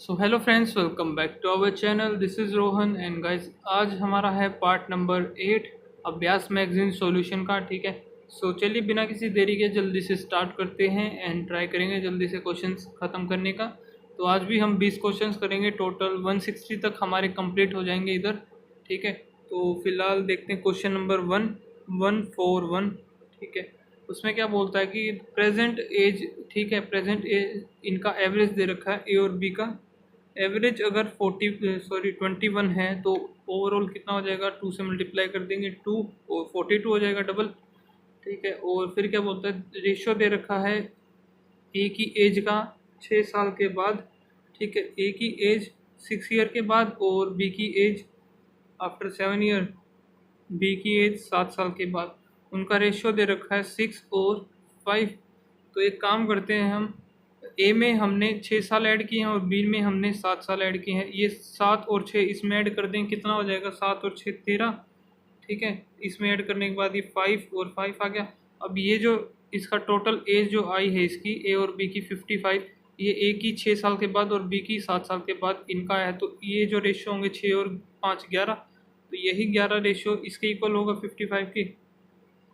So hello friends, welcome back to our channel. This is Rohan and guys, आज हमारा है part number 8 अभ्यास magazine solution का। ठीक है, सो चलिए बिना किसी देरी के जल्दी से स्टार्ट करते हैं एंड ट्राई करेंगे जल्दी से क्वेश्चंस ख़त्म करने का। तो आज भी हम 20 क्वेश्चंस करेंगे, टोटल 160 तक हमारे कंप्लीट हो जाएंगे इधर। ठीक है, तो फिलहाल देखते हैं क्वेश्चन नंबर 1141। ठीक है, उसमें क्या बोलता है कि प्रेजेंट एज, ठीक है, प्रेजेंट एज इनका एवरेज दे रखा है ए और बी का। एवरेज अगर 21 है तो ओवरऑल कितना हो जाएगा, 2 से मल्टीप्लाई कर देंगे 2 और 42 हो जाएगा डबल। ठीक है, और फिर क्या बोलता है, रेशियो दे रखा है ए की एज का 6 साल के बाद। ठीक है, ए की एज 6 ईयर के बाद और बी की एज आफ्टर 7 ईयर, बी की एज 7 साल के बाद। उनका रेशियो दे रखा है 6 और 5। तो एक काम करते हैं, हम ए में हमने 6 साल ऐड किए हैं और बी में हमने 7 साल ऐड किए हैं। ये 7 और 6 इसमें ऐड कर दें, कितना हो जाएगा, 7 और 6 13। ठीक है, इसमें ऐड करने के बाद ये 5 और 5 आ गया। अब ये जो इसका टोटल एज जो आई है इसकी, ए और बी की 55, ये ए की 6 साल के बाद और बी की 7 साल के बाद इनका है। तो ये जो रेशियो होंगे 6 और 5 11, तो यही 11 रेशियो इसके इक्वल होगा 55 की।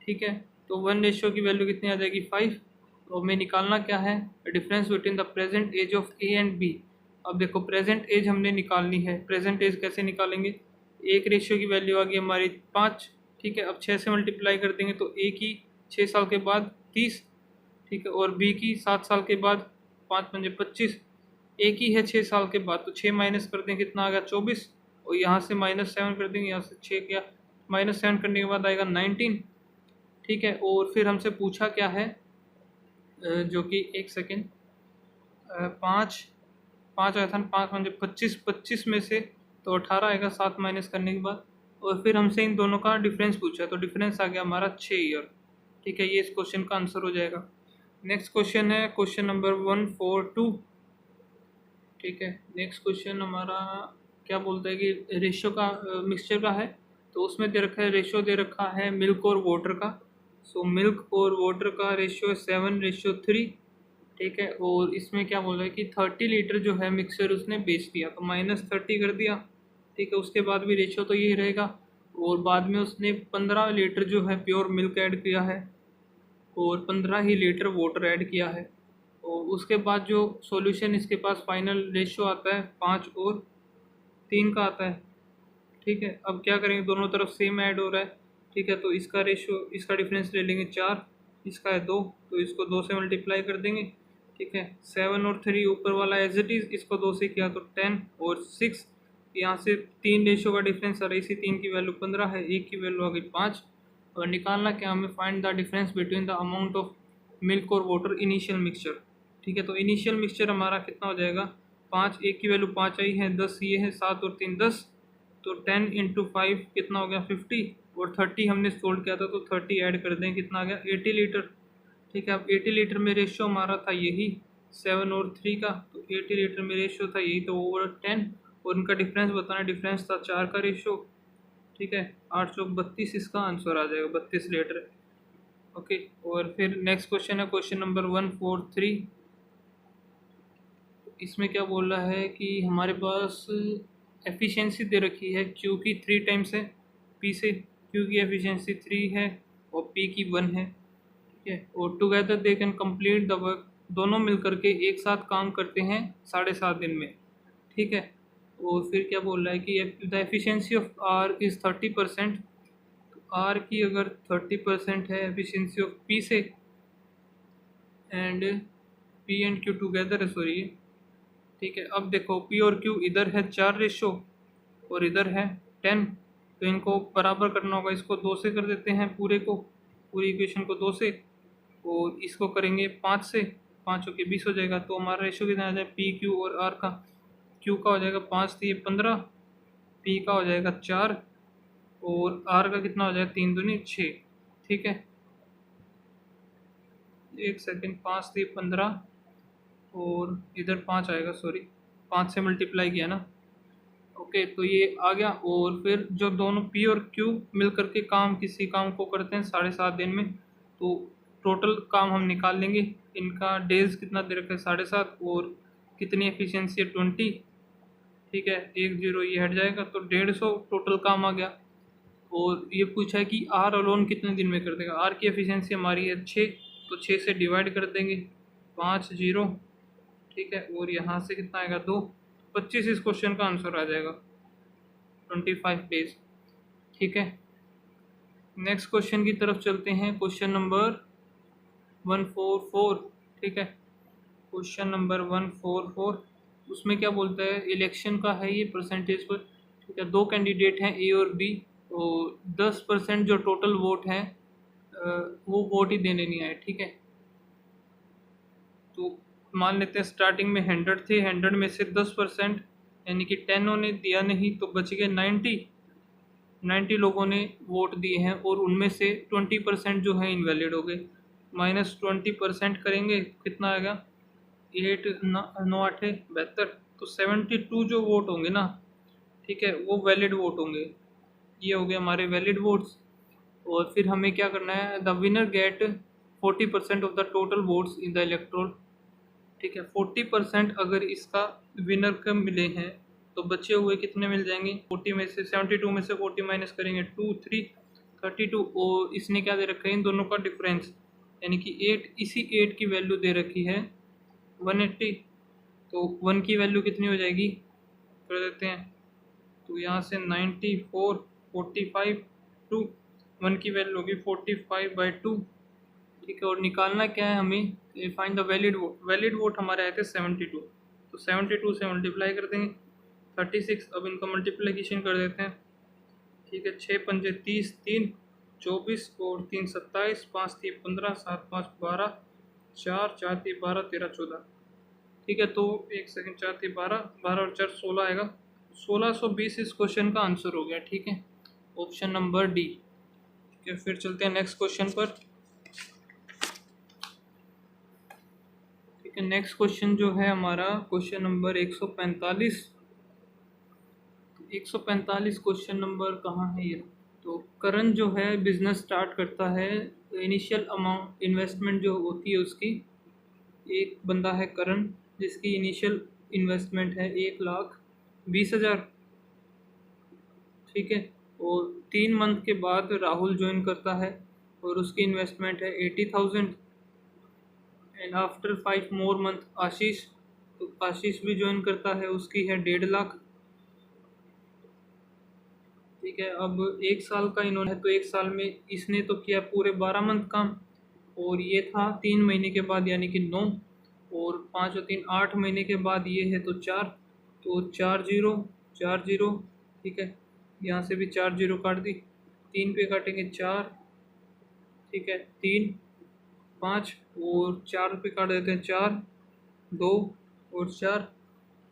ठीक है, तो 1 रेशियो की वैल्यू कितनी आ जाएगी, 5। तो हमें निकालना क्या है, difference between the present age of A and B. अब देखो प्रेजेंट एज हमने निकालनी है, प्रेजेंट एज कैसे निकालेंगे, एक रेशियो की वैल्यू आ गई हमारी 5। ठीक है, अब 6 से मल्टीप्लाई कर देंगे तो ए की 6 साल के बाद 30। ठीक है, और बी की 7 साल के बाद 5 पंजे 25। ए की है 6 साल के बाद, तो 6 माइनस कर दें, कितना आ गया 24। और यहाँ से -7 कर देंगे, यहाँ से 6 क्या, -7 करने के बाद आएगा 19। ठीक है, और फिर हमसे पूछा क्या है, जो कि एक सेकेंड, 5 5 आया था, 5 पंजे 25, 25 में से तो 18 आएगा 7 माइनस करने के बाद। और फिर हमसे इन दोनों का डिफरेंस पूछा, तो डिफरेंस आ गया हमारा 6 ईयर। ठीक है, ये इस क्वेश्चन का आंसर हो जाएगा। नेक्स्ट क्वेश्चन है क्वेश्चन नंबर 142। ठीक है, नेक्स्ट क्वेश्चन हमारा क्या बोलता है कि रेशियो का मिक्सचर का है। तो उसमें दे रखा है, रेशियो दे रखा है मिल्क और वाटर का। सो मिल्क और वाटर का रेशियो 7:3। ठीक है, और इसमें क्या बोल रहा है कि 30 लीटर जो है मिक्सचर उसने बेच दिया, तो -30 कर दिया। ठीक है, उसके बाद भी रेशियो तो यही रहेगा। और बाद में उसने 15 लीटर जो है प्योर मिल्क ऐड किया है और 15 ही लीटर वाटर ऐड किया है। और उसके बाद जो सॉल्यूशन इसके पास फाइनल रेशियो आता है 5 और 3 का आता है। ठीक है, अब क्या करेंगे, दोनों तरफ सेम ऐड हो रहा है। ठीक है, तो इसका रेशियो, इसका डिफरेंस ले लेंगे 4, इसका है 2, तो इसको 2 से मल्टीप्लाई कर देंगे। ठीक है, 7 और 3 ऊपर वाला एज इट इज़, इसको 2 से किया तो 10 और 6। यहाँ से 3 रेशियो का डिफरेंस आ रहा है, इसी 3 की वैल्यू 15 है, एक की वैल्यू आ गई 5। और निकालना क्या हमें, find the difference between the amount of milk और वाटर इनिशियल मिक्सचर। ठीक है, तो इनिशियल मिक्सचर हमारा कितना हो जाएगा, 5, एक की वैल्यू 5 आई है, 10 ये है, 7 और 3 10, तो 10 इंटू 5 कितना हो गया 50। और 30 हमने सोल्ड किया था तो 30 ऐड कर दें, कितना आ गया 80 लीटर। ठीक है, अब 80 लीटर में रेशियो हमारा था यही 7 और 3 का, तो 80 लीटर में रेशियो था यही, तो ओवर 10। और इनका डिफरेंस बताना, डिफरेंस था 4 का रेशियो। ठीक है, 8 चौक 32 इसका आंसर आ जाएगा, 32 लीटर। ओके, और फिर नेक्स्ट क्वेश्चन है क्वेश्चन नंबर 143। इसमें क्या बोल रहा है कि हमारे पास एफिशिएंसी दे रखी है क्यू की 3 टाइम्स है पी से, क्यू की एफिशिएंसी 3 है और पी की 1 है। ठीक है, और together they can complete the work, दोनों मिलकर के एक साथ काम करते हैं 7.5 दिन में। ठीक है, और फिर क्या बोल रहा है कि the efficiency of R is 30%। तो आर की अगर 30% है एफिशिएंसी ऑफ पी से, and P and Q together है, सॉरी। ठीक है, अब देखो पी और क्यू इधर है 4 रेशो और इधर है 10, तो इनको बराबर करना होगा। इसको 2 से कर देते हैं पूरे को, पूरी इक्वेशन को 2 से, और इसको करेंगे 5 से, 5 के 20 हो जाएगा। तो हमारा रेशो कितना आ जाएगा, पी क्यू और आर का, क्यू का हो जाएगा 5 3 15, पी का हो जाएगा 4 और आर का कितना हो जाएगा 3 दूनी 6। ठीक है, एक सेकेंड, 5 3 15 और इधर 5 आएगा, सॉरी 5 से मल्टीप्लाई किया ना। ओके, तो ये आ गया। और फिर जो दोनों पी और क्यू मिल करके काम, किसी काम को करते हैं 7.5 दिन में, तो टोटल काम हम निकाल लेंगे। इनका डेज कितना दे रखा है 7.5, और कितनी एफिशिएंसी है 20, ठीक है, 1 0 ये हट जाएगा तो 150 टोटल काम आ गया। और ये पूछा है कि आर अलोन कितने दिन में कर देगा। आर की एफिशिएंसी हमारी है 6, तो 6 से डिवाइड कर देंगे 5 0, ठीक है, और यहाँ से कितना आएगा 2, 25 इस क्वेश्चन का आंसर आ जाएगा, 25 डेज, ठीक है। नेक्स्ट क्वेश्चन की तरफ चलते हैं, क्वेश्चन नंबर 144, ठीक है, क्वेश्चन नंबर 144। उसमें क्या बोलता है, इलेक्शन का है ये परसेंटेज पर, ठीक है। दो कैंडिडेट हैं ए और बी, तो 10% जो टोटल वोट हैं वो वोट ही देने नहीं आए, ठीक है। तो मान लेते हैं स्टार्टिंग में 100 थे, 100 में से 10% यानी कि 10 उन्होंने दिया नहीं, तो बच गए 90 लोगों ने वोट दिए हैं, और उनमें से 20% जो है इनवैलिड हो गए। -20% करेंगे कितना आएगा, 8 9 8 72, तो 72 जो वोट होंगे ना, ठीक है, वो वैलिड वोट होंगे। ये हो गए हमारे वैलिड वोट्स। और फिर हमें क्या करना है, the winner get 40% of the total votes in the electoral, ठीक है। 40% अगर इसका विनर का मिले हैं तो बचे हुए कितने मिल जाएंगे, 40 में से 72 में से 40 माइनस करेंगे 2 3 32, और इसने क्या दे रखा है, इन दोनों का डिफरेंस यानी कि 8, इसी 8 की वैल्यू दे रखी है 180, तो 1 की वैल्यू कितनी हो जाएगी, कर देते हैं, तो यहाँ से 94 45 2, 1 की वैल्यू होगी 45/2, ठीक है। और निकालना क्या है हमें, find the valid vote. Valid vote हमारे आए थे 72, तो 72 से मल्टीप्लाई कर देंगे 36, अब इनका मल्टीप्लिकेशन कर देते हैं, ठीक है। 6 पंजे 30, 3 24 और 3 27, 5 3 15, 7 5 12, 4 4 3 12 13 14, ठीक है। तो एक सेकंड, 4 3 12 12 और 4 16 आएगा, 1620 इस क्वेश्चन का आंसर हो गया, ठीक है, ऑप्शन नंबर डी, ठीक है। फिर चलते हैं नेक्स्ट क्वेश्चन पर, ठीक है। नेक्स्ट क्वेश्चन जो है हमारा क्वेश्चन नंबर 145, 145 क्वेश्चन नंबर कहाँ है ये, तो करण जो है बिजनेस स्टार्ट करता है, तो इनिशियल अमाउंट इन्वेस्टमेंट जो होती है उसकी, एक बंदा है करण जिसकी इनिशियल इन्वेस्टमेंट है 1,20,000, ठीक है। और 3 मंथ के बाद राहुल ज्वाइन करता है और उसकी इन्वेस्टमेंट है 80,000, एंड आफ्टर 5 मोर मंथ आशीष, तो आशीष भी ज्वाइन करता है, उसकी है 1.5 लाख, ठीक है। अब 1 साल का इन्होंने, तो 1 साल में इसने तो किया पूरे 12 मंथ काम, और ये था 3 महीने के बाद यानी कि 9, और 5 और 3 8 महीने के बाद ये है तो 4, तो 4 0 4 0, ठीक है। यहाँ से भी 4 0 काट दी, 3 पे काटेंगे 4, ठीक है, 3 5 और 4 पे काट देते हैं 4 2 और 4,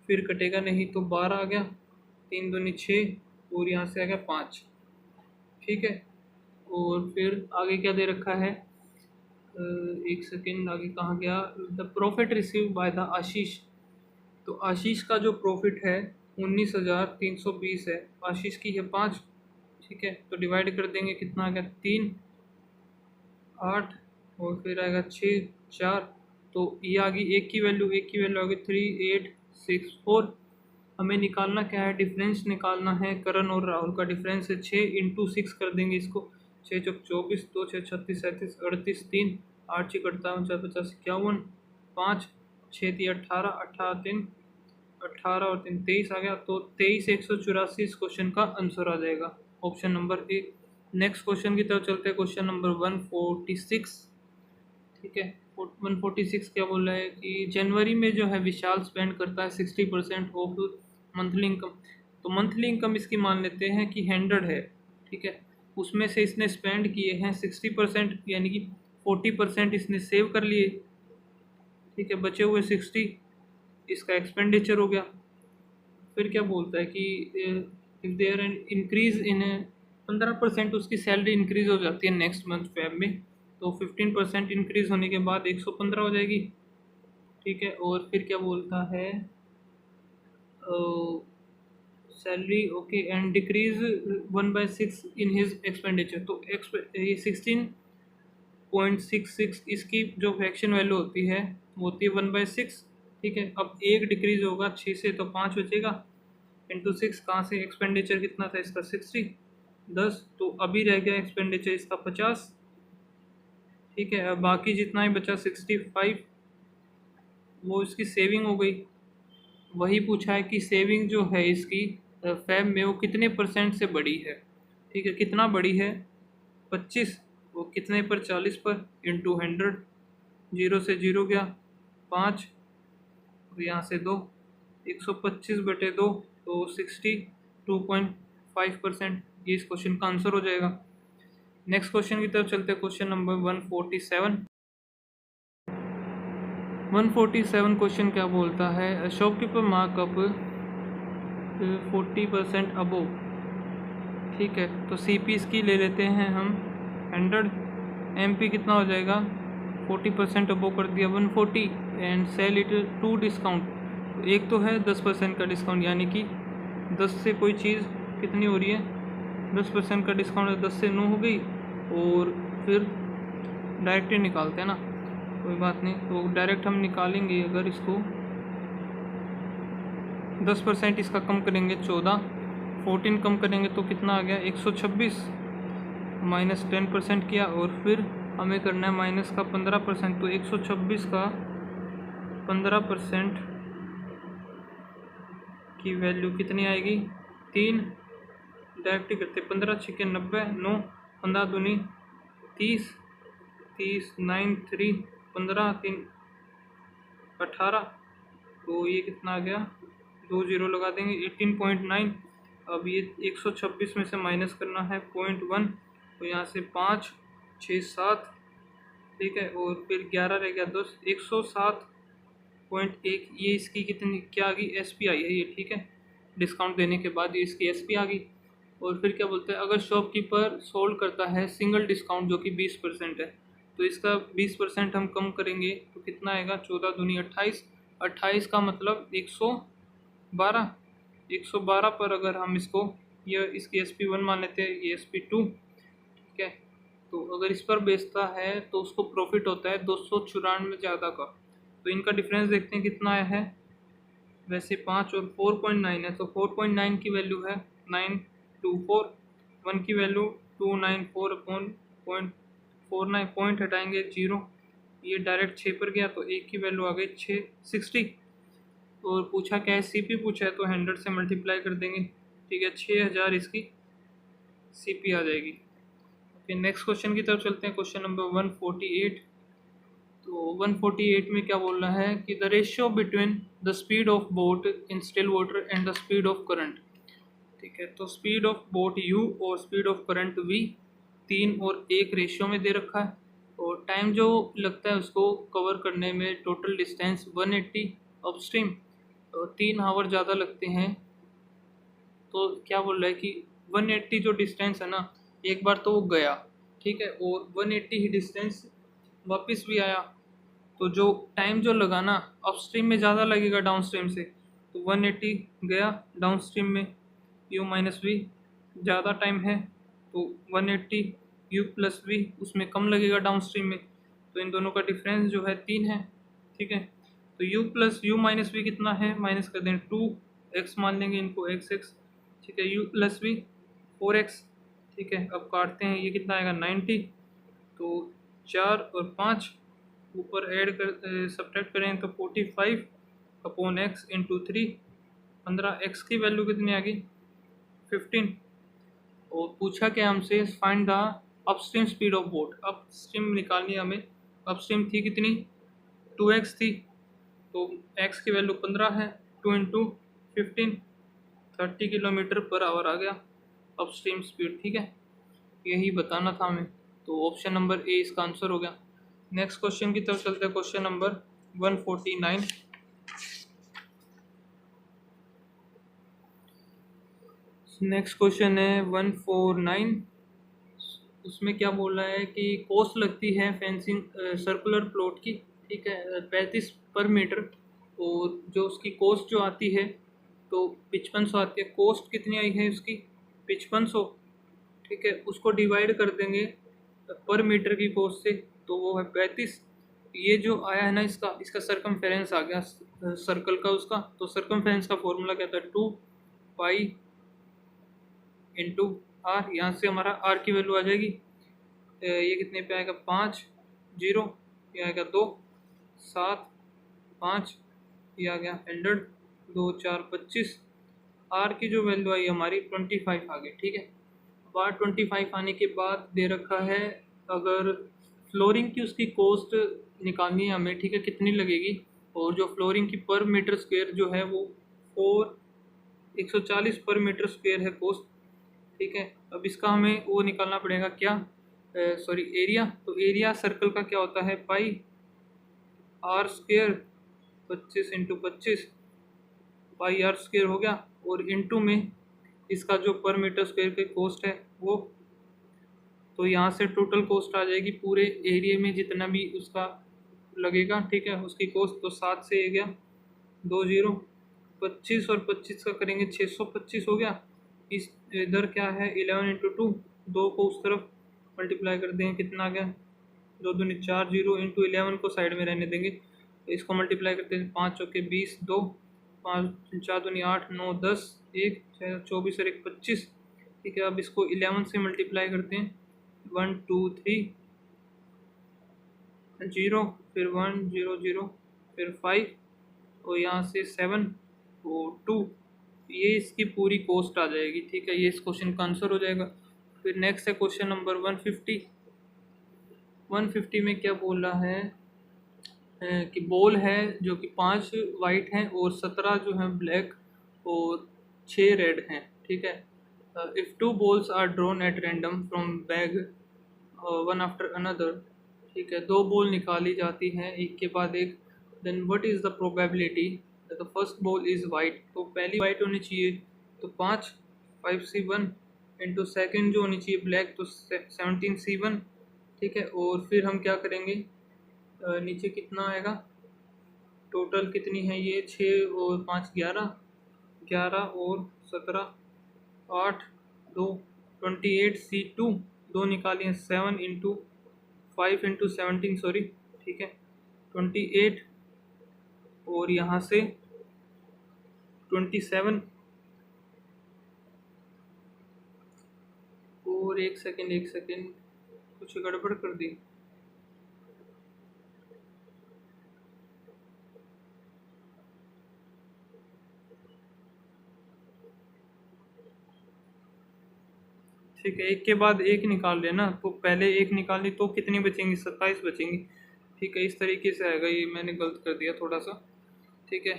फिर कटेगा नहीं तो 12 आ गया, 3 दूनी 6 और यहाँ से आ गया 5, ठीक है। और फिर आगे क्या दे रखा है, एक सेकेंड, आगे कहाँ गया, the profit receive by the Ashish, तो आशीष का जो प्रॉफिट है 19,320 है, आशीष की है 5, ठीक है। तो डिवाइड कर देंगे कितना आ गया 3 8 और फिर आएगा 6 4, तो ये आ गई एक की वैल्यू आ गई 3 8 6 4। हमें निकालना क्या है, डिफरेंस निकालना है, करण और राहुल का डिफरेंस है 6 × 6 कर देंगे इसको, 6 चौक 24, 2 6 36 37 38 3 8 6 58 4 50 51 5 6 3 18 18 3 18 और 3 23 आ गया, तो 23 184 इस क्वेश्चन का आंसर आ जाएगा, option number A. Next question की तरफ चलते हैं, क्वेश्चन नंबर 146, ठीक है। 146 क्या बोल रहा है कि जनवरी में जो है विशाल स्पेंड करता है 60% ऑफ मंथली इनकम, तो मंथली इनकम इसकी मान लेते हैं कि 100 है, ठीक है। उसमें से इसने स्पेंड किए हैं 60%, यानी कि 40% इसने सेव कर लिए, ठीक है, बचे हुए 60 इसका एक्सपेंडिचर हो गया। फिर क्या बोलता है कि if there an increase in 15% उसकी सैलरी इंक्रीज हो जाती है नेक्स्ट मंथ फेब में, तो 15% इंक्रीज होने के बाद 115 हो जाएगी, ठीक है। और फिर क्या बोलता है, salary okay and decrease 1/6 in his expenditure, तो ये 16.66 इसकी जो फ्रैक्शन वैल्यू होती है वो होती है 1/6, ठीक है। अब 1 डिक्रीज होगा 6 से तो 5 बचेगा, इंटू 6 कहाँ से, एक्सपेंडिचर कितना था इसका 60, 10, तो अभी रह गया एक्सपेंडिचर इसका 50। ठीक है, अब बाकी जितना ही बचा 65 वो इसकी सेविंग हो गई। वही पूछा है कि सेविंग जो है इसकी फैब में वो कितने परसेंट से बढ़ी है। ठीक है, कितना बढ़ी है 25, वो कितने पर 40 पर, इंटू 100, 0 से 0 गया 5, और यहाँ से 2, 125/2 तो 62.5%, ये इस क्वेश्चन का आंसर हो जाएगा। नेक्स्ट क्वेश्चन की तरफ चलते हैं, क्वेश्चन नंबर 147। 147 क्वेश्चन क्या बोलता है, शॉपकीपर मार्कअप 40% अबोव। ठीक है, तो CP इसकी ले लेते हैं हम 100, MP कितना हो जाएगा 40% अबोव कर दिया 140, and sell it to discount. एक तो है 10% का डिस्काउंट, यानी कि 10 से कोई चीज़ कितनी हो रही है 10% का डिस्काउंट है, 10 से 9 हो गई, और फिर डायरेक्ट ही निकालते हैं ना, कोई बात नहीं, तो डायरेक्ट हम निकालेंगे। अगर इसको 10% इसका कम करेंगे 14, 14 कम करेंगे तो कितना आ गया 126, माइनस 10% किया, और फिर हमें करना है माइनस का 15%, तो 126 का 15% की वैल्यू कितनी आएगी 3, डायरेक्ट ही करते 15 छिके 90, 9 15 दूनी 30, 30 9 3 15 3 18, तो ये कितना आ गया 2 0 लगा देंगे 18.9। अब ये 126 में से माइनस करना है 0.1, तो यहाँ से 5 6 7, ठीक है, और फिर 11 रह गया 10, 107.1, ये इसकी कितनी क्या आ गई SP आई है ये। ठीक है, डिस्काउंट देने के बाद ये इसकी SP आ गई। और फिर क्या बोलते हैं, अगर शॉपकीपर सोल्ड करता है सिंगल डिस्काउंट जो कि 20% है, तो इसका 20% हम कम करेंगे तो कितना आएगा 14 दूनी 28, 28 का मतलब 112, 112 पर अगर हम इसको, यह इसकी SP1 मान लेते हैं, ये SP2। ठीक है, तो अगर इस पर बेचता है तो उसको प्रॉफिट होता है 294 ज़्यादा का। तो इनका डिफरेंस देखते हैं कितना आया है, वैसे 5 और 4.9 है, तो 4.9 की वैल्यू है 924, 1 की वैल्यू 294 अपॉन 0.49, पॉइंट हटाएंगे 0, ये डायरेक्ट 6 पर गया, तो 1 की वैल्यू आ गई 660। और पूछा क्या है CP पूछा है, तो 100 से मल्टीप्लाई कर देंगे। ठीक है, 6000 इसकी CP आ जाएगी। ओके, नेक्स्ट क्वेश्चन की तरफ चलते हैं, क्वेश्चन नंबर 148। तो 148 में क्या बोल रहा है कि the ratio between the speed of boat in still water and the speed of current. ठीक है, तो स्पीड ऑफ बोट U और स्पीड ऑफ करंट V 3 और 1 रेशियो में दे रखा है, और टाइम जो लगता है उसको कवर करने में टोटल डिस्टेंस 180 अपस्ट्रीम, तो 3 आवर ज़्यादा लगते हैं। तो क्या बोल रहा है कि 180 जो डिस्टेंस है ना, एक बार तो वो गया, ठीक है, और 180 ही डिस्टेंस वापस भी आया, तो जो टाइम जो लगा ना अपस्ट्रीम में ज़्यादा लगेगा डाउनस्ट्रीम से, तो 180 गया डाउनस्ट्रीम में, U माइनस वी ज़्यादा टाइम है, तो 180 U प्लस वी उसमें कम लगेगा डाउनस्ट्रीम में, तो इन दोनों का डिफरेंस जो है 3 है। ठीक है, तो U plus U minus V कितना है, माइनस कर दें 2x मान लेंगे इनको x। ठीक है, U प्लस वी 4x। ठीक है, अब काटते हैं, ये कितना आएगा 90, तो 4 और 5 ऊपर ऐड कर सब्ट्रैक्ट करें तो 45 अपॉन x इंटू 3, 15, x की वैल्यू कितनी आ गई 15। और पूछा क्या हमसे, find the upstream speed of boat. Upstream निकालनी है हमें, अपस्ट्रीम थी कितनी 2x थी, तो x की वैल्यू 15 है, 2 इंटू 15 30 किलोमीटर पर आवर आ गया अपस्ट्रीम स्पीड। ठीक है, यही बताना था हमें, तो ऑप्शन नंबर A इसका आंसर हो गया। नेक्स्ट क्वेश्चन की तरफ चलते हैं, क्वेश्चन नंबर 149। नेक्स्ट क्वेश्चन है 149, उसमें क्या बोल रहा है कि कॉस्ट लगती है फेंसिंग सर्कुलर प्लॉट की। ठीक है, 35 पर मीटर, और जो उसकी कॉस्ट जो आती है तो 5500 आती है। कॉस्ट कितनी आई है उसकी 5500। ठीक है, उसको डिवाइड कर देंगे पर मीटर की कॉस्ट से, तो वो है 35। ये जो आया है ना, इसका सरकमफेरेंस आ गया सर्कल का उसका। तो सर्कमफेरेंस का फॉर्मूला क्या था, 2 पाई इंटू आर। यहाँ से हमारा आर की वैल्यू आ जाएगी, ये कितने पे आएगा, 5 0, ये आएगा 2 7 5, ये आ गया 100, 2 4 25। आर की जो वैल्यू आई हमारी 25 आ गई, ठीक है। बार 25 आने के बाद दे रखा है अगर फ्लोरिंग की उसकी कॉस्ट निकालनी है हमें, ठीक है, कितनी लगेगी। और जो फ्लोरिंग की पर मीटर स्क्वायर जो है वो 140 पर मीटर स्क्वायर है कॉस्ट, ठीक है। अब इसका हमें वो निकालना पड़ेगा क्या, सॉरी एरिया। तो एरिया सर्कल का क्या होता है, pi r square 25 × 25, pi r square हो गया। और इनटू में इसका जो पर मीटर स्क्वायर की कॉस्ट है वो, तो यहाँ से टोटल कॉस्ट आ जाएगी पूरे एरिया में जितना भी उसका लगेगा, ठीक है, उसकी कॉस्ट। तो 7 से ये गया 2 0, 25 और 25 का करेंगे 625 हो गया। इस इधर क्या है 11 × 2, 2 को उस तरफ मल्टीप्लाई कर देंगे, कितना आ गया 2 दूनी 4 0 इंटू 11 को साइड में रहने देंगे। तो इसको मल्टीप्लाई करते हैं, 5 चौके 20, 2 5 4 दूनी 8 9 10 1 6 24 और 1 25, ठीक है। अब इसको 11 से मल्टीप्लाई करते हैं, 1 2 3 0, फिर 1 0 0, फिर 5 और यहाँ से 7 और 2, ये इसकी पूरी कॉस्ट आ जाएगी, ठीक है। ये इस क्वेश्चन का आंसर हो जाएगा। फिर नेक्स्ट है क्वेश्चन नंबर 150। 150 में क्या बोल रहा है कि बॉल है जो कि 5 वाइट हैं और 17 जो हैं ब्लैक और 6 रेड हैं, ठीक है। If 2 balls are drawn at random from bag one after another, ठीक है, 2 बॉल निकाली जाती हैं एक के बाद एक, then what is the probability the first ball is white. तो पहली वाइट होनी चाहिए तो 5 इंटू सेकेंड जो होनी चाहिए ब्लैक तो 17C1, ठीक है। और फिर हम क्या करेंगे, नीचे कितना आएगा, टोटल कितनी है ये, 6 और 5 11, 11 और 17 8 2 28C2, 2 निकालिए 7 इंटू 5 इंटू 17 सॉरी, ठीक है 28 और यहाँ से 27 और एक सेकेंड कुछ गड़बड़ कर दी, ठीक है। एक के बाद एक निकाल लेना, तो पहले एक निकाली तो कितनी बचेंगी, 27 बचेंगी, ठीक है। इस तरीके से आएगा, ये मैंने गलत कर दिया थोड़ा सा, ठीक है।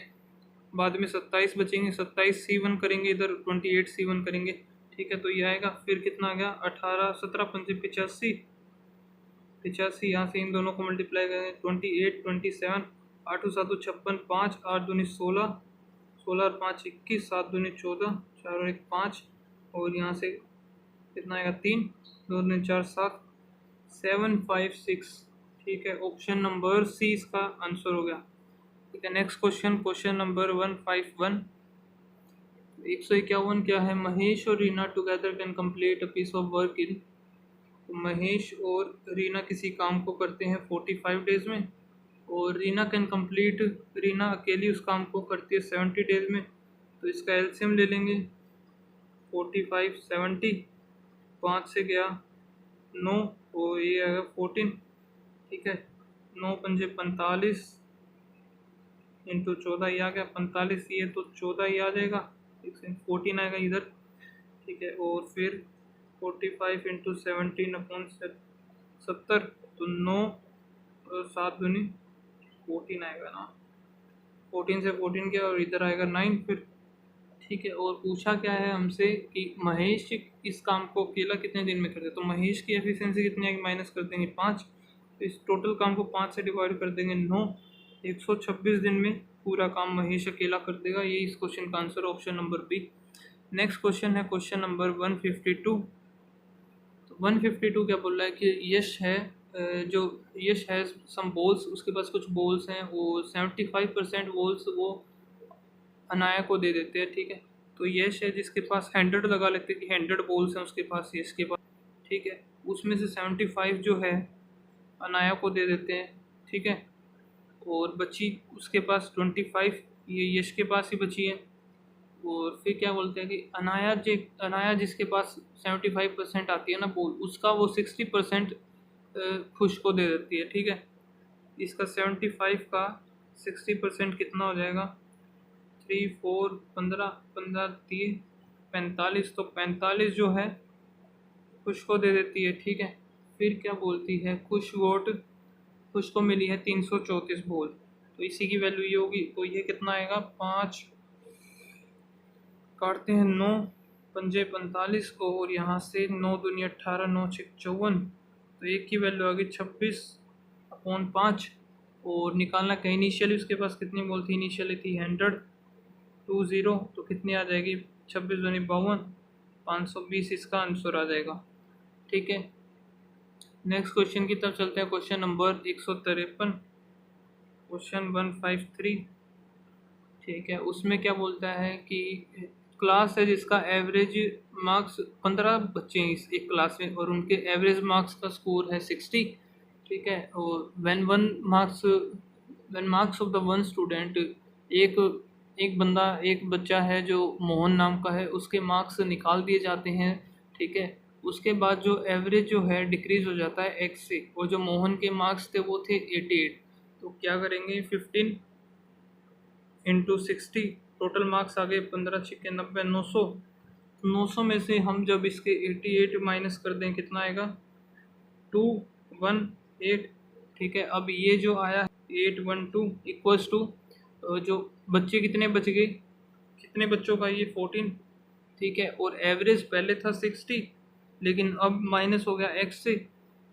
बाद में 27 बचेंगे, 27C1 करेंगे, इधर 28C1 करेंगे, ठीक है। तो ये आएगा, फिर कितना आ गया 18 17 5 85, 85 यहाँ से इन दोनों को मल्टीप्लाई करेंगे 28 27, 8 7 56, 5 8 दूनी 16, 16 और 5 21, 7 दूनी 14, 4 और 1 5, और यहाँ से कितना आएगा 3 2 दूनी 4 7 7 5 6, ठीक है। ऑप्शन नंबर सी इसका आंसर हो गया, ठीक है। Next question, question number 151। 151 क्या है, महेश और Reena together can complete a piece of work in. तो महेश और रीना किसी काम को करते हैं 45 डेज में, और रीना कैन कंप्लीट, रीना अकेली उस काम को करती है 70 डेज में। तो इसका एलसीएम ले लेंगे, 45 70, 5 से गया 9 और ये आएगा 14, ठीक है। 9 पंजे 45 इंटू 14, ये आ गया 45, ये तो 14 ही आ जाएगा, 14 आएगा इधर, ठीक है। और फिर 45 इंटू 17 अपॉन 70, तो 9 और 7 दूनी 14 आएगा ना, 14 से 14 गया और इधर आएगा 9 फिर, ठीक है। और पूछा क्या है हमसे कि महेश इस काम को अकेला कितने दिन में करते, तो महेश की एफिशिएंसी कितनी आएगी, माइनस कर देंगे 5, तो इस टोटल काम को 5 से डिवाइड कर देंगे 9, 126 दिन में पूरा काम महेश अकेला कर देगा। ये इस क्वेश्चन का answer option number B. Next question है क्वेश्चन नंबर 152। तो 152 क्या बोल रहा है कि यश है, जो यश है सम बॉल्स, उसके पास कुछ बॉल्स हैं और 75% बॉल्स वो अनाया को दे देते हैं, ठीक है। तो यश है जिसके पास 100 लगा लेते हैं कि 100 बॉल्स हैं उसके पास, यश के पास, ठीक है। उसमें से 75 जो है अनाया को दे देते हैं, ठीक है। और बची उसके पास 25, ये यश के पास ही बची है। और फिर क्या बोलते हैं कि अनाया जिसके पास 75% आती है ना बोल, उसका वो 60% खुश को दे देती है। ठीक है, इसका 75 का 60% कितना हो जाएगा, 3 4 15 15 3 45, तो 45 जो है खुश को दे देती है। ठीक है, फिर क्या बोलती है, खुश को मिली है 334 बोल, तो इसी की वैल्यू ये होगी। तो ये कितना आएगा, 5 काटते हैं 9 पंजे 45 को, और यहाँ से 9 दूनी 18 9 6 54, तो एक की वैल्यू आ गई 26/5। और निकालना का इनिशियली उसके पास कितनी बोल थी, इनिशियली थी 100 तो कितनी आ जाएगी, 26 दूनी 52, 520 इसका आंसर आ जाएगा। ठीक है, नेक्स्ट क्वेश्चन की तरफ चलते हैं। Question number 153, question 153। ठीक है, उसमें क्या बोलता है कि क्लास है जिसका एवरेज मार्क्स 15 बच्चे हैं इस एक क्लास में, और उनके एवरेज मार्क्स का स्कोर है 60। ठीक है, और when marks of the one student, एक एक बच्चा है जो मोहन नाम का है, उसके मार्क्स निकाल दिए जाते हैं। ठीक है, उसके बाद जो एवरेज जो है डिक्रीज हो जाता है एक्स से, और जो मोहन के मार्क्स थे वो थे 88। तो क्या करेंगे, 15 इंटू 60, टोटल मार्क्स आ गए 15 छिके 90, 900। 900 में से हम जब इसके 88 माइनस कर दें कितना आएगा, 218। ठीक है, अब ये जो आया 812 इक्वल्स टू, जो बच्चे कितने बच गए, कितने बच्चों का, ये 14। ठीक है, और एवरेज पहले था 60, लेकिन अब माइनस हो गया एक्स से,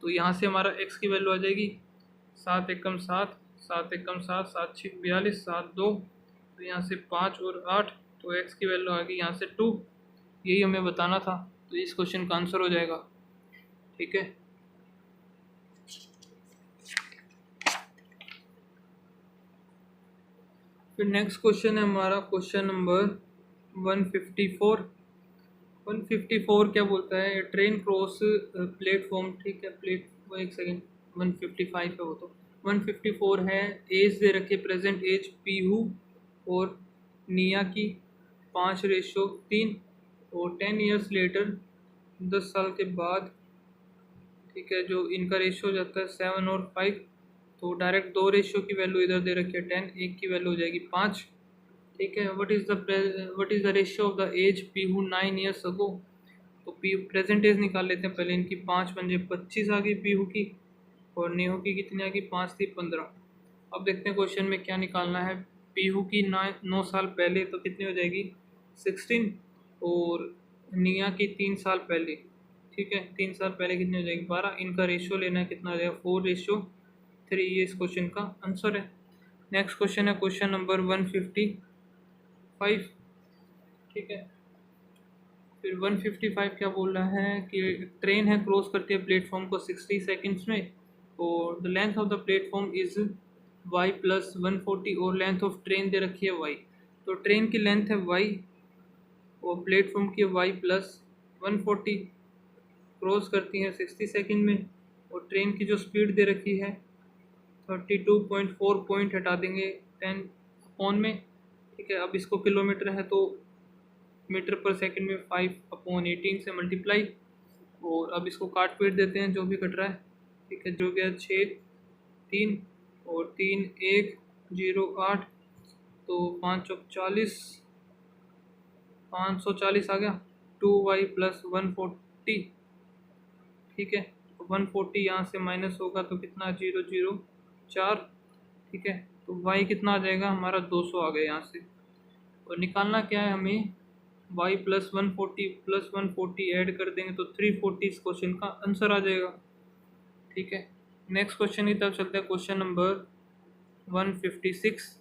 तो यहाँ से हमारा एक्स की वैल्यू आ जाएगी 7 एकम 7, 7 एकम 7, 7 6 42, 7 2, तो यहाँ से 5 और 8, तो एक्स की वैल्यू आ गई यहाँ से 2। यही हमें बताना था, तो इस क्वेश्चन का आंसर हो जाएगा। ठीक है, फिर नेक्स्ट क्वेश्चन है हमारा क्वेश्चन नंबर 154। 154 क्या बोलता है, ट्रेन क्रॉस प्लेटफॉर्म। ठीक है, एक सेकेंड, 155 है वो, तो 154 है। एज दे रखे, प्रेजेंट एज पीहू और निया की 5:3, और 10 ईयर्स लेटर 10 साल के बाद। ठीक है, जो इनका रेशियो हो जाता है 7 और 5, तो डायरेक्ट दो रेशियो की वैल्यू इधर दे रखी है 10, एक की वैल्यू हो जाएगी 5। ठीक है, what is the ratio of the age Pihu 9 years ago. तो पी प्रेजेंट एज निकाल लेते हैं पहले, इनकी 5 पंजे 25 आ गई पीहू की, और नेहू की कितनी आ गई, 5 थी 15। अब देखते हैं क्वेश्चन में क्या निकालना है। पीहू की 9 साल पहले तो कितनी हो जाएगी 16, और निया की 3 साल पहले। ठीक है, 3 साल पहले कितनी हो जाएगी 12। इनका रेशियो लेना है, कितना हो जाएगा 4:3, ये इस क्वेश्चन का आंसर है। नेक्स्ट क्वेश्चन है क्वेश्चन नंबर 155। ठीक है, फिर 155 क्या बोल रहा है कि ट्रेन है क्रॉस करती है प्लेटफॉर्म को 60 सेकंड्स में, और the length of the platform is y plus 140, और लेंथ ऑफ ट्रेन दे रखी है y। तो ट्रेन की लेंथ है y, और प्लेटफॉर्म की y प्लस 140, क्रॉस करती है 60 सेकंड में, और ट्रेन की जो स्पीड दे रखी है 32.4 पॉइंट हटा देंगे 10 अपॉन में। ठीक है, अब इसको किलोमीटर है तो मीटर पर सेकंड में 5/18 से मल्टीप्लाई, और अब इसको काट पीट देते हैं जो भी कट रहा है। ठीक है, जो गया 6 3 और 3 1 0 8, तो 5 चौक 40, 540 आ गया। 2y plus 140। ठीक है, 140 यहाँ से माइनस होगा तो कितना 0 0 4। ठीक है, तो y कितना आ जाएगा हमारा 200 आ गया यहाँ से। और निकालना क्या है हमें, y प्लस 140 ऐड कर देंगे तो 340 इस क्वेश्चन का आंसर आ जाएगा। ठीक है, नेक्स्ट क्वेश्चन की तरफ चलते हैं। Question number 156।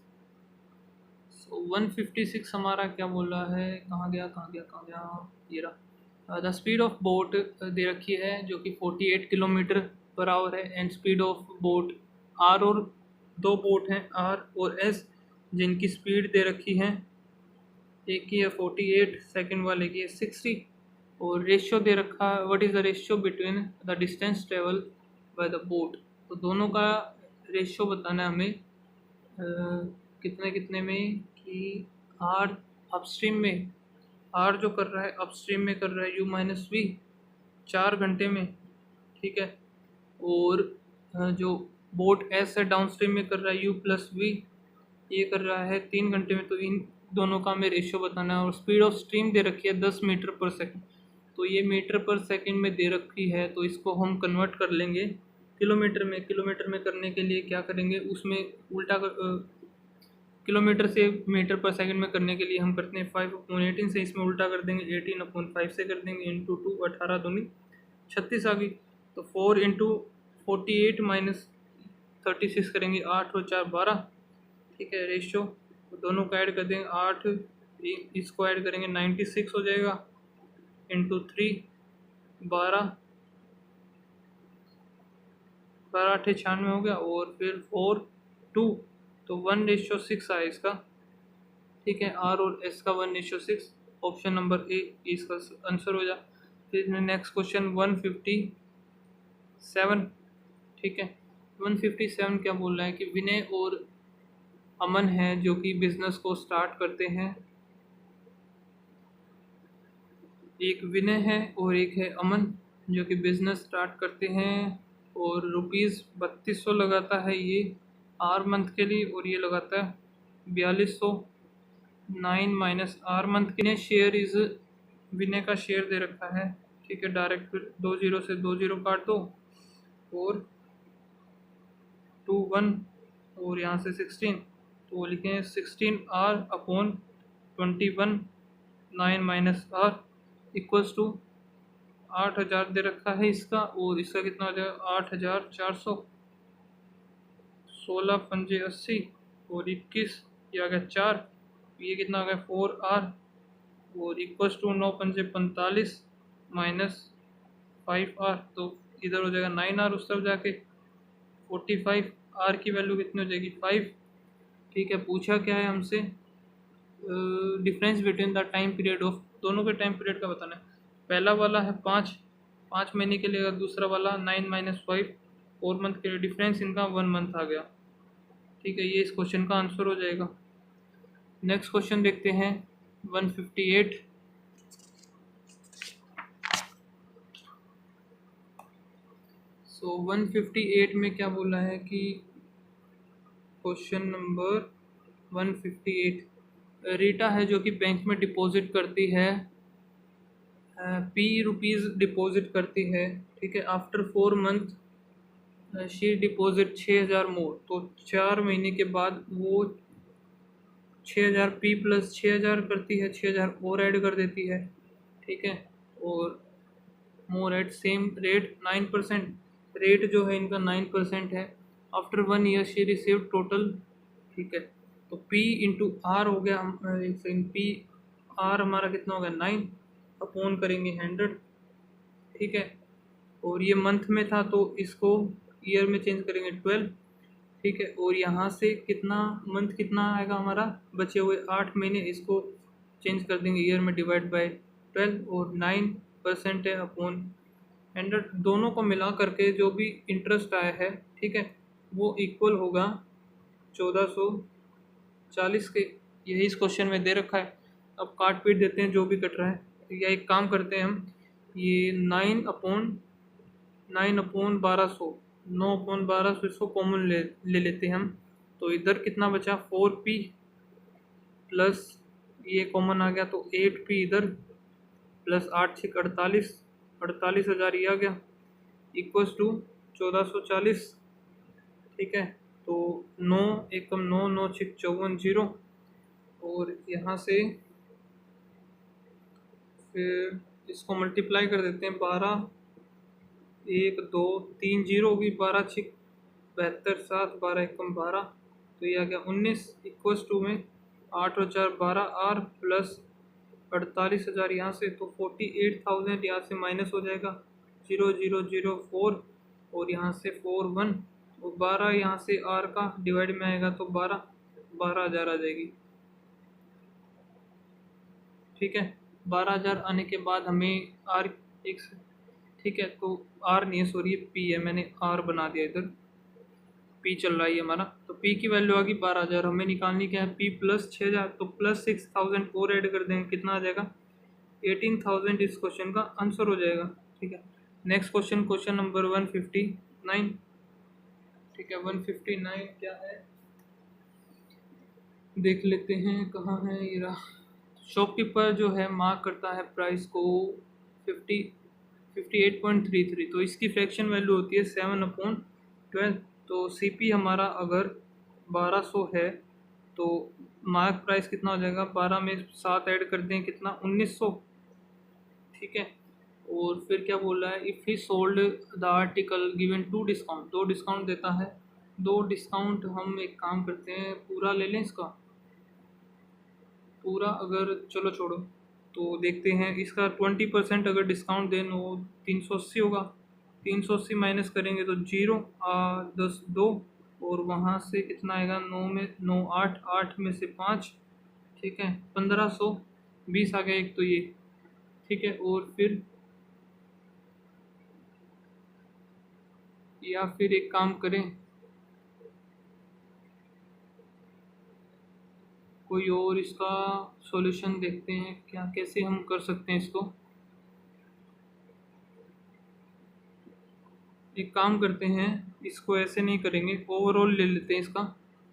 156 हमारा क्या बोल रहा है, कहाँ गया, ये रहा। द स्पीड ऑफ बोट दे रखी है जो कि 48 किलोमीटर पर आवर है, and speed of boat R, और दो बोट हैं आर और एस जिनकी स्पीड दे रखी है, एक की है 48, सेकंड वाले की है 60, और रेशियो दे रखा है, what is the ratio between the distance travel by the boat. तो दोनों का रेशियो बताना है हमें। कितने कितने में कि आर अपस्ट्रीम में, आर जो कर रहा है अपस्ट्रीम में कर रहा है यू माइनस वी 4 घंटे में, ठीक है। और जो बोट एस है डाउनस्ट्रीम में कर रहा है यू प्लस वी, ये कर रहा है 3 घंटे में। तो इन दोनों का हमें रेशियो बताना है। और स्पीड ऑफ स्ट्रीम दे रखी है 10 मीटर पर सेकंड, तो ये मीटर पर सेकंड में दे रखी है, तो इसको हम कन्वर्ट कर लेंगे किलोमीटर में। किलोमीटर में करने के लिए क्या करेंगे, उसमें उल्टा किलोमीटर से मीटर पर सेकंड में करने के लिए हम करते हैं 5/18 से, इसमें उल्टा कर देंगे 18/5 से कर देंगे इंटू 2, 18 दूनी 36 आ गई। तो 4 इंटू 48 माइनस 36 करेंगे, 8 और 4 12, ठीक है। रेशियो दोनों को ऐड कर देंगे, 8 इसको ऐड करेंगे 96 हो जाएगा इंटू 3 12, 12 8 96 हो गया। और फिर 4 2, तो 1:6 आया इसका, ठीक है। आर और एस का 1:6, ऑप्शन नंबर ए इसका आंसर हो जाए। फिर नेक्स्ट क्वेश्चन 157, ठीक है। 157 क्या बोल रहा है कि विनय और अमन है जो कि बिजनेस को स्टार्ट करते हैं। एक विनय है और एक है अमन जो कि बिजनेस स्टार्ट करते हैं, और ₹3200 लगाता है ये आर मंथ के लिए, और ये लगाता है 4200। 9 माइनस आर मंथ के शेयर इज, विनय का शेयर दे रखा है, ठीक है। डायरेक्ट फिर 2 0 से 2 0 काट दो, और 2 1, और यहाँ से 16, तो वो लिखें 16R/21। 9 minus R equals to 8000 दे रखा है इसका, और इसका कितना हो जाएगा 8400। 16 पंजे 80 और 21, ये आ गया 4, ये कितना आ गया 4R, और इक्वल्स टू 9 पंजे 45 माइनस 5R, तो इधर हो जाएगा 9R उस तरफ जाके 45। R की वैल्यू कितनी हो जाएगी 5, ठीक है। पूछा क्या है हमसे, difference between the time period of, दोनों के टाइम पीरियड का बताना है। पहला वाला है 5 महीने के लिए, दूसरा वाला 9 माइनस 5 4 मंथ के लिए, डिफरेंस इनका 1 मंथ आ गया, ठीक है। ये इस क्वेश्चन का आंसर हो जाएगा। नेक्स्ट क्वेश्चन देखते हैं 158। सो 158 में क्या बोला है कि क्वेश्चन नंबर 158, रीटा है जो कि बैंक में डिपॉजिट करती है, ₹P डिपॉजिट करती है, ठीक है। आफ्टर 4 मंथ शी डिपॉजिट 6000 मोर, तो 4 महीने के बाद वो 6000 P प्लस 6000 करती है, 6000 और ऐड कर देती है, ठीक है। और more at same rate 9%, rate जो है इनका 9% है। After 1 year she receive total, ठीक है। तो P इंटू आर हो गया, एक सेकेंड, P आर हमारा कितना हो गया 9 अपॉन करेंगे 100, ठीक है। और ये मंथ में था तो इसको ईयर में चेंज करेंगे 12, ठीक है। और यहाँ से कितना मंथ कितना आएगा हमारा, बचे हुए 8 महीने, इसको चेंज कर देंगे ईयर में डिवाइड बाय 12, और 9% है अपॉन 100। दोनों को मिला करके जो भी इंटरेस्ट आया है, ठीक है, वो इक्वल होगा 1440 के। यही इस क्वेश्चन में दे रखा है। अब काट पीट देते हैं जो भी कट रहा है, या एक काम करते हैं हम, ये 9/1200, 9/1200 इसको कॉमन ले लेते हैं हम। तो इधर कितना बचा 4P प्लस ये कॉमन आ गया, तो 8P इधर प्लस 8 6 48, 48,000 ये आ गया इक्वल्स टू 1440, ठीक है। तो 9 1 कम 9 9 6 54 0, और यहाँ से फिर इसको मल्टीप्लाई कर देते हैं, 12 1 2 3 0 होगी, 12 6 72 7, 12 1 कम 12, तो ये आ गया 19 इक्वल्स टू में 8 और 4 12R प्लस 48,000 यहाँ से, तो 48,000 यहाँ से माइनस हो जाएगा 0004, और यहाँ से 41, और 12 यहाँ से R का डिवाइड में आएगा तो 12,000 आ जाएगी, ठीक है। 12,000 आने के बाद हमें R एक, ठीक है, तो R नहीं है, सॉरी P है, मैंने R बना दिया, इधर P चल रहा है हमारा, तो P की वैल्यू आ गई 12,000, हमें निकालनी क्या है P प्लस 6,000, तो प्लस 6,000 और ऐड कर देंगे, कितना आ जाएगा 18,000 इस क्वेश्चन का आंसर हो जाएगा। ठीक है, नेक्स्ट क्वेश्चन, क्वेश्चन नंबर 159। ठीक है, 159 क्या है देख लेते हैं, कहाँ है ये रहा। शॉपकीपर जो है मार्क करता है प्राइस को 58.33, तो इसकी फ्रैक्शन वैल्यू होती है 7/12। तो सीपी हमारा अगर 1200 है तो मार्क प्राइस कितना हो जाएगा, 12 में 7 ऐड कर दें, कितना 1900। ठीक है, और फिर क्या बोल रहा है, if he sold the article given 2 discount, 2 discount देता है, 2 डिस्काउंट हम एक काम करते हैं पूरा ले लें इसका, पूरा अगर चलो छोड़ो, तो देखते हैं इसका 20% अगर डिस्काउंट दें वो 380 होगा, 380 माइनस करेंगे तो 0, 10 2, और वहाँ से कितना आएगा 9 में 9 8, 8 में से 5, ठीक है 1520 आ गया एक तो ये। ठीक है, और फिर या फिर एक काम करें, कोई और इसका सॉल्यूशन देखते हैं क्या, कैसे हम कर सकते हैं इसको। एक काम करते हैं, इसको ऐसे नहीं करेंगे, ओवरऑल ले लेते हैं इसका।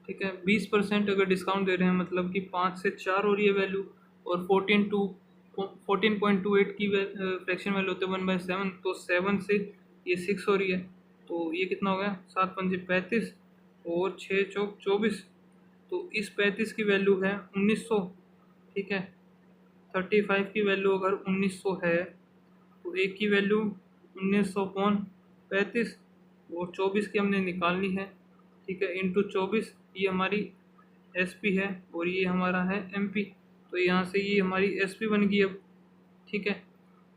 ठीक है, 20% अगर डिस्काउंट दे रहे हैं मतलब कि 5 से 4 हो रही है वैल्यू, और 14.28 की फ्रैक्शन वैल्यू होते हैं 1/7, तो 7 से ये 6 हो रही है, तो ये कितना हो गया 7 पंजे 35 और 6 चौक 24, तो इस 35 की वैल्यू है 1900। ठीक है, 35 की वैल्यू अगर 1900 है तो एक की वैल्यू 1900/35 और 24 की हमने निकालनी है। ठीक है, इंटू 24, ये हमारी एसपी है और ये हमारा है एमपी, तो यहाँ से ये हमारी एसपी बन गई अब। ठीक है,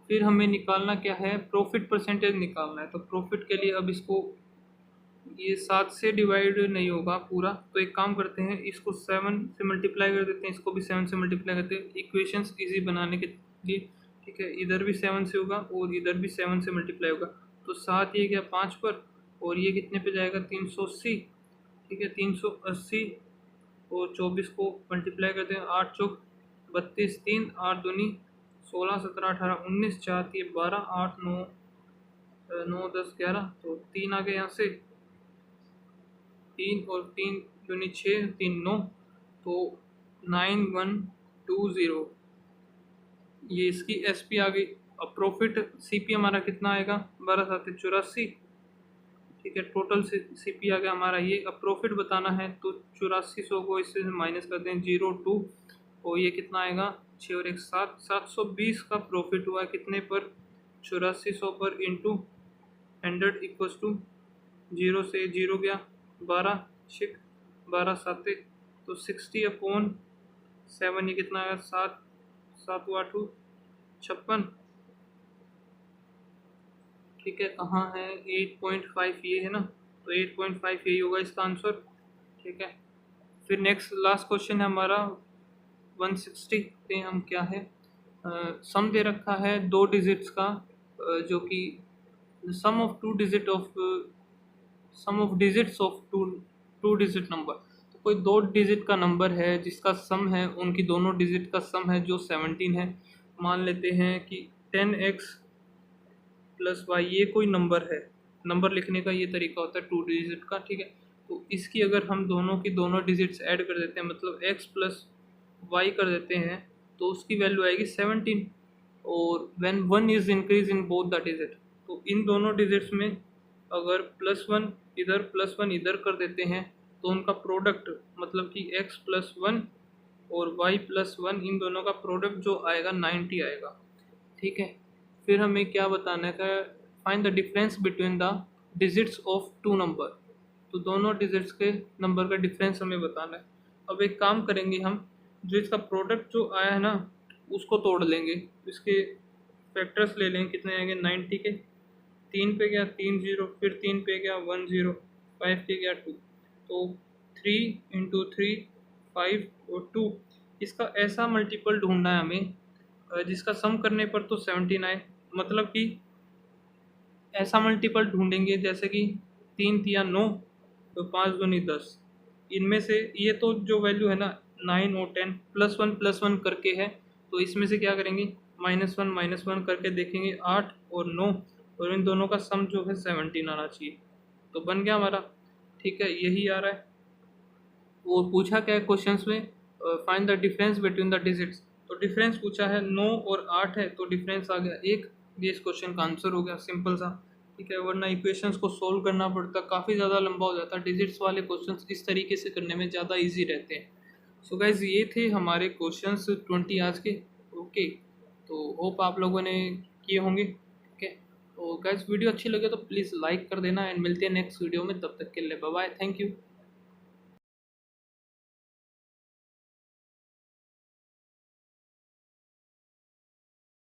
फिर हमें निकालना क्या है, प्रॉफिट परसेंटेज निकालना है, तो प्रॉफिट के लिए अब इसको ये 7 से डिवाइड नहीं होगा पूरा, तो एक काम करते हैं इसको 7 से मल्टीप्लाई कर देते हैं, इसको भी 7 से मल्टीप्लाई करते हैं इक्वेशंस इजी बनाने के लिए। ठीक है, इधर भी 7 से होगा और इधर भी 7 से मल्टीप्लाई होगा, तो 7 ये गया 5 पर, और ये कितने पे जाएगा 380। ठीक है, 380 और 24 को मल्टीप्लाई करते हैं, 8 चौक 32, 3 8 दूनी 16 17 18 19, 4 ये 12 8 9 9 10 11, तो 3 आ गए यहाँ से, 3 और 3 दूनी 6 3 9, तो 9120 ये इसकी एसपी आ गई। अब प्रॉफिट सीपी हमारा कितना आएगा 12 7 84। ठीक है, टोटल सीपी आ गया हमारा ये। अब प्रॉफिट बताना है तो 8400 को इससे माइनस कर दें 02, और ये कितना आएगा 6 और 1 7, 720 का प्रॉफिट हुआ कितने पर 8400 पर, इंटू 100 इक्वस टू 0 से 0 गया 12 6 12 7, तो 60/7, ये कितना आएगा 7 7 8 56। ठीक है, कहाँ है 8.5 ये है ना, तो 8.5 यही होगा इसका आंसर। ठीक है, फिर नेक्स्ट लास्ट क्वेश्चन है हमारा 160 पे, हम क्या है सम दे रखा है 2 डिजिट्स का, जो कि sum of 2 digit of sum of digits of 2 digit number, तो कोई 2 डिजिट का नंबर है जिसका सम है, उनकी दोनों डिजिट का सम है जो 17 है। मान लेते हैं कि 10x प्लस वाई ये कोई नंबर है, नंबर लिखने का ये तरीका होता है 2 डिजिट का। ठीक है, तो इसकी अगर हम दोनों की दोनों डिजिट्स ऐड कर देते हैं, मतलब x प्लस वाई कर देते हैं, तो उसकी वैल्यू आएगी 17, और when 1 is increase in both the digit, तो इन दोनों डिजिट्स में अगर +1 इधर +1 इधर कर देते हैं, तो उनका प्रोडक्ट मतलब कि x + 1 और y + 1 इन दोनों का प्रोडक्ट जो आएगा 90 आएगा। ठीक है, फिर हमें क्या बताना है, find the difference between the digits of 2 number, तो दोनों डिजिट्स के नंबर का डिफरेंस हमें बताना है। अब एक काम करेंगे हम, जो इसका प्रोडक्ट जो आया है ना उसको तोड़ लेंगे, इसके फैक्टर्स ले लेंगे, कितने आएंगे 90 के, 3 पे गया 3 0, फिर 3 पे गया 1 0, 5 पे गया 2, तो 3 × 3 5 और 2, इसका ऐसा मल्टीपल ढूंढना है हमें जिसका सम करने पर तो 17 आए, मतलब कि ऐसा मल्टीपल ढूंढेंगे जैसे कि 3 3 9, तो 5 दूनी 10, इनमें से ये तो जो वैल्यू है ना 9 और 10 +1 करके है, तो इसमें से क्या करेंगे -1 करके देखेंगे 8 और 9, और इन दोनों का सम जो है 17 आना चाहिए। तो बन गया हमारा, ठीक है, यही आ रहा है। वो पूछा क्या है क्वेश्चंस में, find the difference between the digits. तो डिफरेंस पूछा है 9 और 8 है, तो डिफरेंस आ गया 1। ये इस क्वेश्चन का आंसर हो गया, सिंपल सा, ठीक है। वरना इक्वेशंस को सोल्व करना पड़ता, काफ़ी ज़्यादा लंबा हो जाता। डिजिट्स वाले क्वेश्चंस इस तरीके से करने में ज़्यादा ईजी रहते हैं। सो गाइज ये थे हमारे क्वेश्चंस 20 आज के। ओके, तो होप आप लोगों ने किए होंगे, ठीक है। तो गाइज वीडियो अच्छी लगे तो प्लीज़ लाइक कर देना, एंड मिलते हैं नेक्स्ट वीडियो में। तब तक के लिए बाय बाय, थैंक यू।